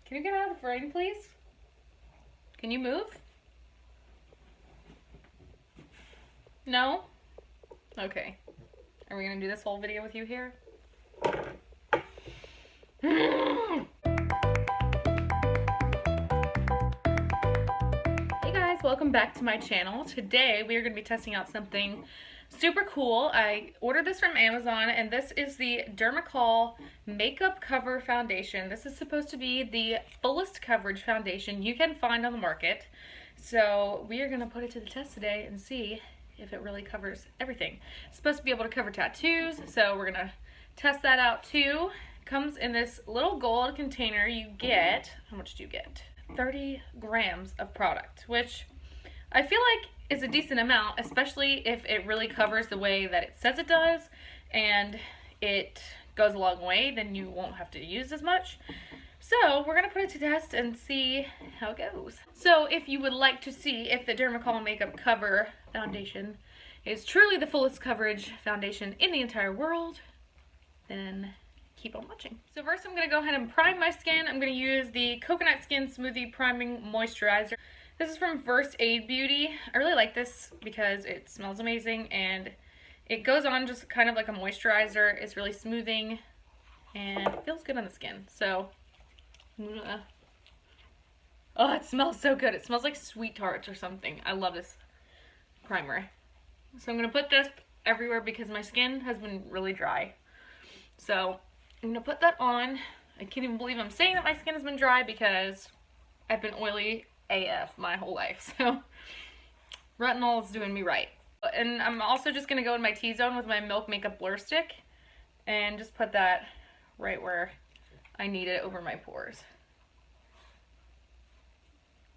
Can you get out of the frame, please? Can you move? No? Okay. Are we gonna do this whole video with you here? Hey guys, welcome back to my channel. Today we are gonna be testing out something super cool. I ordered this from Amazon, and this is the Dermacol Makeup Cover Foundation. This is supposed to be the fullest coverage foundation you can find on the market. So we are gonna put it to the test today and see if it really covers everything. It's supposed to be able to cover tattoos, so we're gonna test that out too. It comes in this little gold container. You get, how much do you get? 30 grams of product, which I feel like is a decent amount, especially if it really covers the way that it says it does and it goes a long way, then you won't have to use as much. So we're gonna put it to test and see how it goes. So if you would like to see if the Dermacol Makeup Cover Foundation is truly the fullest coverage foundation in the entire world, then keep on watching. So first I'm gonna go ahead and prime my skin. I'm gonna use the Coconut Skin Smoothie Priming Moisturizer. This is from First Aid Beauty. I really like this because it smells amazing and it goes on just kind of like a moisturizer. It's really smoothing and it feels good on the skin. So I'm gonna, oh, it smells so good. It smells like Sweet Tarts or something. I love this primer. So I'm gonna put this everywhere because my skin has been really dry. So I'm gonna put that on. I can't even believe I'm saying that my skin has been dry because I've been oily AF my whole life. So retinol is doing me right. And I'm also just gonna go in my T-zone with my Milk Makeup Blur Stick and just put that right where I need it over my pores.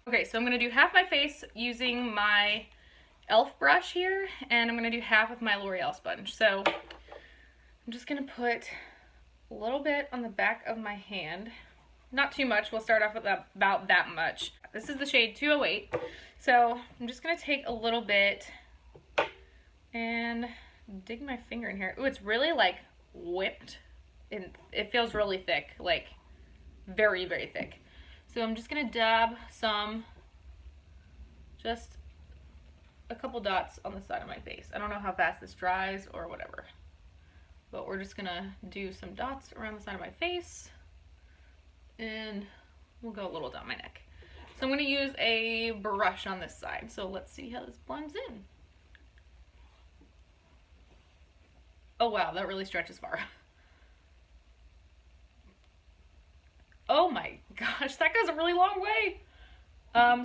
Okay, so I'm gonna do half my face using my e.l.f. brush here, and I'm gonna do half with my L'Oreal sponge. So I'm just gonna put a little bit on the back of my hand. Not too much. We'll start off with about that much. This is the shade 208. So I'm just going to take a little bit and dig my finger in here. Ooh, it's really like whipped. And it feels really thick. Like very, very thick. So I'm just going to dab some, just a couple dots on the side of my face. I don't know how fast this dries or whatever. But we're just going to do some dots around the side of my face. And we'll go a little down my neck. So I'm going to use a brush on this side. So let's see how this blends in. Oh wow, that really stretches far. Oh my gosh, that goes a really long way.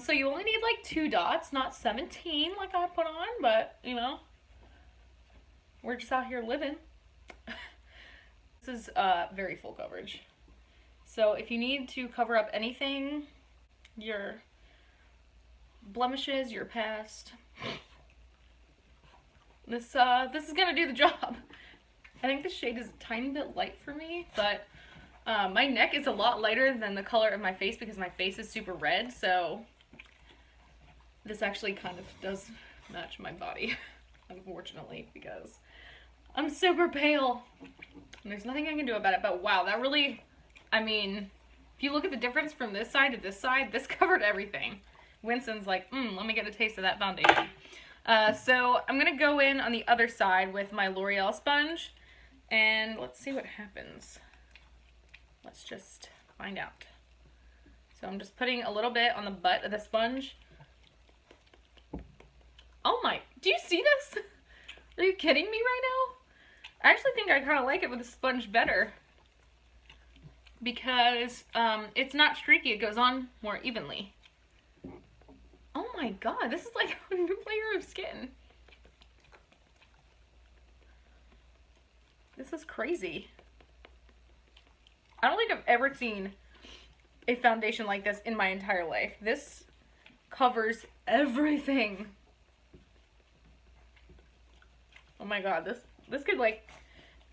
So you only need like 2 dots, not 17 like I put on, but you know, we're just out here living. This is very full coverage. So if you need to cover up anything, your blemishes, your past, this is gonna do the job. I think this shade is a tiny bit light for me, but my neck is a lot lighter than the color of my face because my face is super red, so this actually kind of does match my body, unfortunately, because I'm super pale. And there's nothing I can do about it, but wow, that really, I mean, if you look at the difference from this side to this side, this covered everything. Winston's like, let me get a taste of that foundation. So I'm going to go in on the other side with my L'Oreal sponge, and let's see what happens. Let's just find out. So I'm just putting a little bit on the butt of the sponge. Oh my, do you see this? Are you kidding me right now? I actually think I kind of like it with the sponge better because it's not streaky, it goes on more evenly. Oh my god, this is like a new layer of skin. This is crazy. I don't think I've ever seen a foundation like this in my entire life. This covers everything. Oh my god, this could like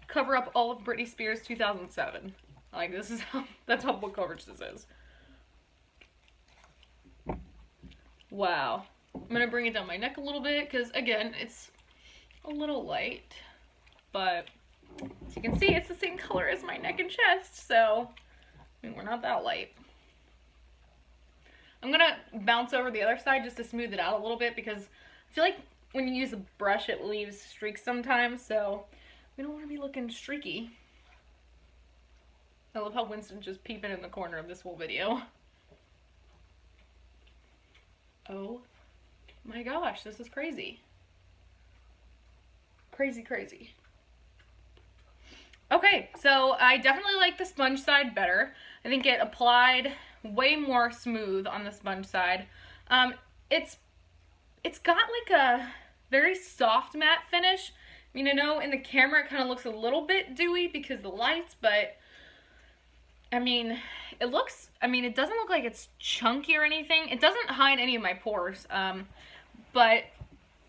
cover up all of Britney Spears 2007. Like this is how, that's how full coverage this is. Wow. I'm gonna bring it down my neck a little bit because again, it's a little light, but as you can see, it's the same color as my neck and chest, so I mean, we're not that light. I'm gonna bounce over the other side just to smooth it out a little bit, because I feel like when you use a brush it leaves streaks sometimes, so we don't want to be looking streaky. I love how Winston's just peeping in the corner of this whole video. Oh my gosh, this is crazy. Crazy, crazy. Okay, so I definitely like the sponge side better. I think it applied way more smooth on the sponge side. It's got like a very soft matte finish. I mean, I know in the camera it kind of looks a little bit dewy because of the lights, but I mean, it doesn't look like it's chunky or anything. It doesn't hide any of my pores, but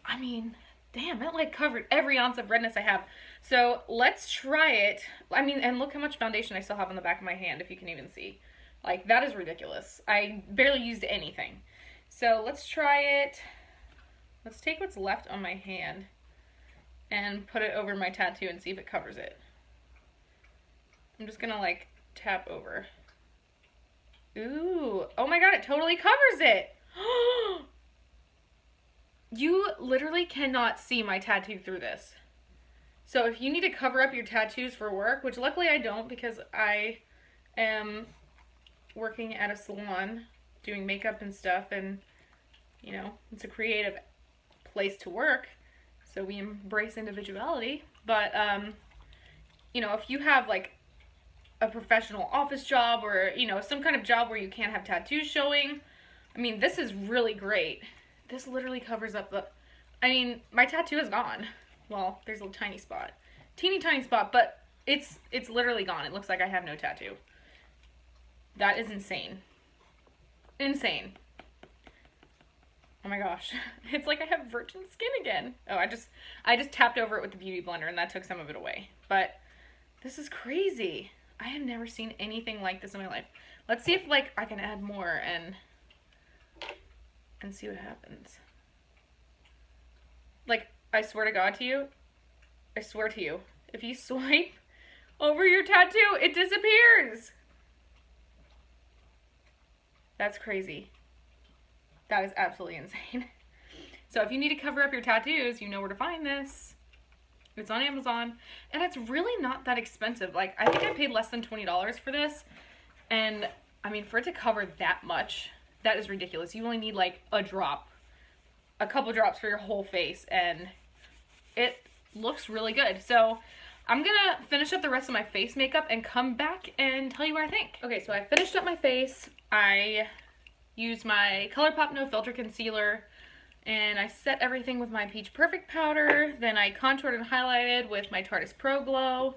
I mean, damn, it like covered every ounce of redness I have. So let's try it. I mean, and look how much foundation I still have on the back of my hand, if you can even see. Like, that is ridiculous. I barely used anything. So let's try it. Let's take what's left on my hand and put it over my tattoo and see if it covers it. I'm just gonna like tap over. Ooh, oh my god, it totally covers it. You literally cannot see my tattoo through this. So if you need to cover up your tattoos for work, which luckily I don't because I am working at a salon doing makeup and stuff, and you know, it's a creative place to work, so we embrace individuality. But you know, if you have like a professional office job or, you know, some kind of job where you can't have tattoos showing, I mean, this is really great. This literally covers up the, I mean, my tattoo is gone. Well, there's a little tiny spot. Teeny tiny spot, but it's literally gone. It looks like I have no tattoo. That is insane. Insane. Oh my gosh. It's like I have virgin skin again. Oh, I just tapped over it with the beauty blender and that took some of it away. But this is crazy. I have never seen anything like this in my life. Let's see if like I can add more and see what happens. Like, I swear to God to you, I swear to you, if you swipe over your tattoo, it disappears. That's crazy. That is absolutely insane. So if you need to cover up your tattoos, you know where to find this. It's on Amazon, and it's really not that expensive. Like, I think I paid less than $20 for this, and I mean, for it to cover that much, that is ridiculous. You only need like a couple drops for your whole face, and it looks really good. So I'm gonna finish up the rest of my face makeup and come back and tell you what I think. Okay, so I finished up my face. I used my ColourPop No Filter Concealer, and I set everything with my Peach Perfect powder. Then I contoured and highlighted with my Tarte's Pro Glow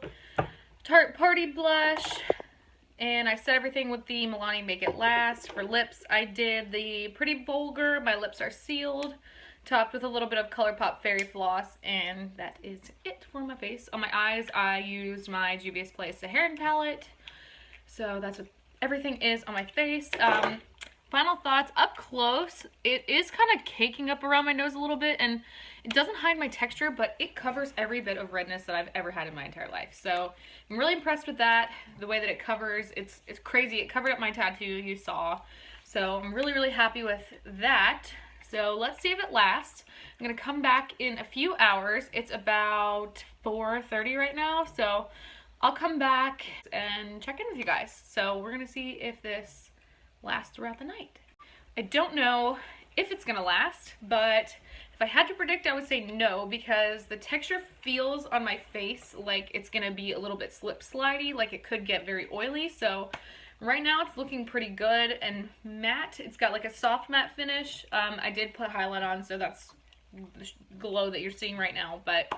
Tarte Party Blush. And I set everything with the Milani Make It Last. For lips, I did the Pretty Vulgar My Lips Are Sealed, topped with a little bit of ColourPop Fairy Floss, and that is it for my face. On my eyes, I used my Juvia's Place Saharan palette. So that's what everything is on my face. Final thoughts, up close, it is kind of caking up around my nose a little bit, and it doesn't hide my texture, but it covers every bit of redness that I've ever had in my entire life. So I'm really impressed with that, the way that it covers. It's crazy. It covered up my tattoo, you saw. So I'm really, really happy with that. So let's see if it lasts. I'm going to come back in a few hours. It's about 4:30 right now, so I'll come back and check in with you guys. So we're going to see if this last throughout the night. I don't know if it's gonna last, but if I had to predict, I would say no, because the texture feels on my face like it's gonna be a little bit slip slidey, like it could get very oily. So right now it's looking pretty good and matte. It's got like a soft matte finish. I did put highlight on, so that's the glow that you're seeing right now. But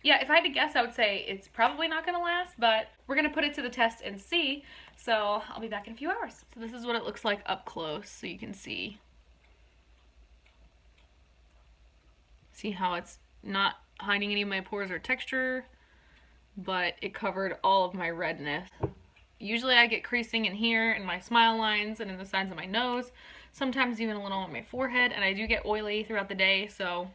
yeah, if I had to guess, I would say it's probably not gonna last, but we're gonna put it to the test and see. So I'll be back in a few hours. So this is what it looks like up close, so you can see. See how it's not hiding any of my pores or texture, but it covered all of my redness. Usually I get creasing in here, in my smile lines, and in the sides of my nose. Sometimes even a little on my forehead, and I do get oily throughout the day, so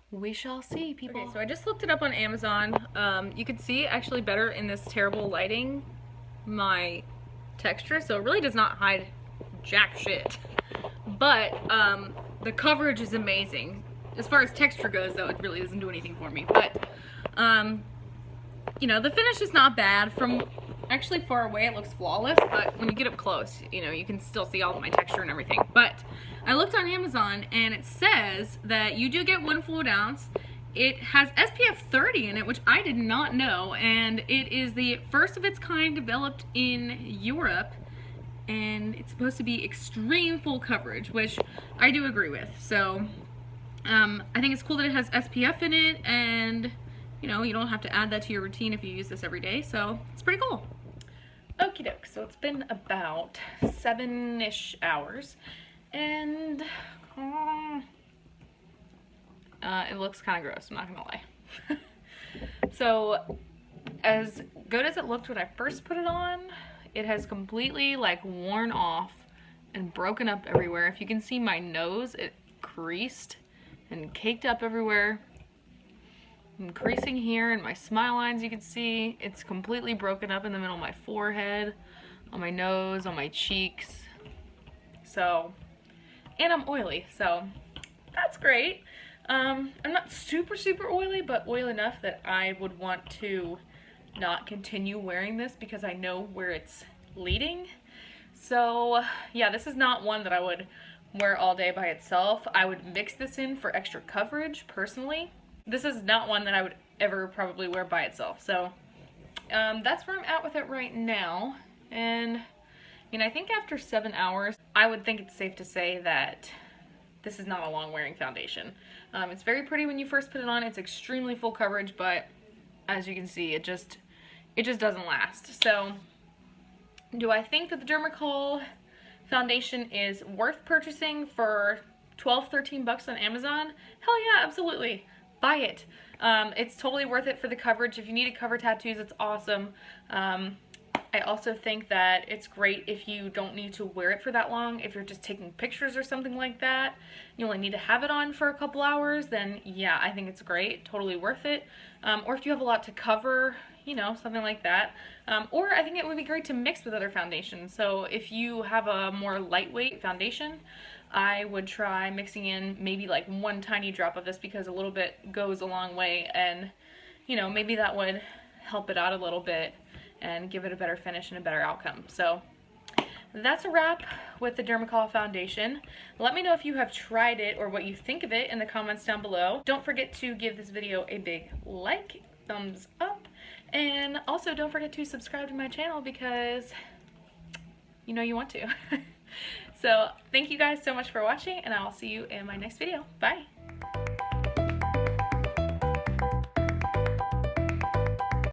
we shall see, people. Okay, so I just looked it up on Amazon. You can see actually better in this terrible lighting my texture, so it really does not hide jack shit. But the coverage is amazing. As far as texture goes, though, it really doesn't do anything for me. But you know, the finish is not bad. From actually far away it looks flawless, but when you get up close, you know, you can still see all of my texture and everything. But I looked on Amazon and it says that you do get 1 fluid ounce. It has SPF 30 in it, which I did not know, and it is the first of its kind developed in Europe, and it's supposed to be extreme full coverage, which I do agree with. So I think it's cool that it has SPF in it, and you know, you don't have to add that to your routine if you use this every day, so it's pretty cool. Okie doke, so it's been about 7-ish hours, and it looks kind of gross, I'm not gonna lie. So, as good as it looked when I first put it on, it has completely like worn off and broken up everywhere. If you can see my nose, it creased and caked up everywhere. And creasing here, and my smile lines, you can see it's completely broken up in the middle of my forehead, on my nose, on my cheeks. So, and I'm oily, so that's great. I'm not super oily, but oily enough that I would want to not continue wearing this because I know where it's leading. So yeah, this is not one that I would wear all day by itself. I would mix this in for extra coverage personally. This is not one that I would ever probably wear by itself. So that's where I'm at with it right now. And I mean, I think after 7 hours, I would think it's safe to say that this is not a long wearing foundation. It's very pretty when you first put it on. It's extremely full coverage, but as you can see, it just doesn't last. So do I think that the Dermacol foundation is worth purchasing for 12, 13 bucks on Amazon? Hell yeah, absolutely. Buy it. It's totally worth it for the coverage. If you need to cover tattoos, it's awesome. I also think that it's great if you don't need to wear it for that long. If you're just taking pictures or something like that, you only need to have it on for a couple hours, then yeah, I think it's great. Totally worth it. Or if you have a lot to cover, you know, something like that. Or I think it would be great to mix with other foundations. So if you have a more lightweight foundation, I would try mixing in maybe like 1 tiny drop of this, because a little bit goes a long way, and you know, maybe that would help it out a little bit and give it a better finish and a better outcome. So that's a wrap with the Dermacol foundation. Let me know if you have tried it or what you think of it in the comments down below. Don't forget to give this video a big like, thumbs up, and also don't forget to subscribe to my channel because you know you want to. So thank you guys so much for watching, and I'll see you in my next video. Bye!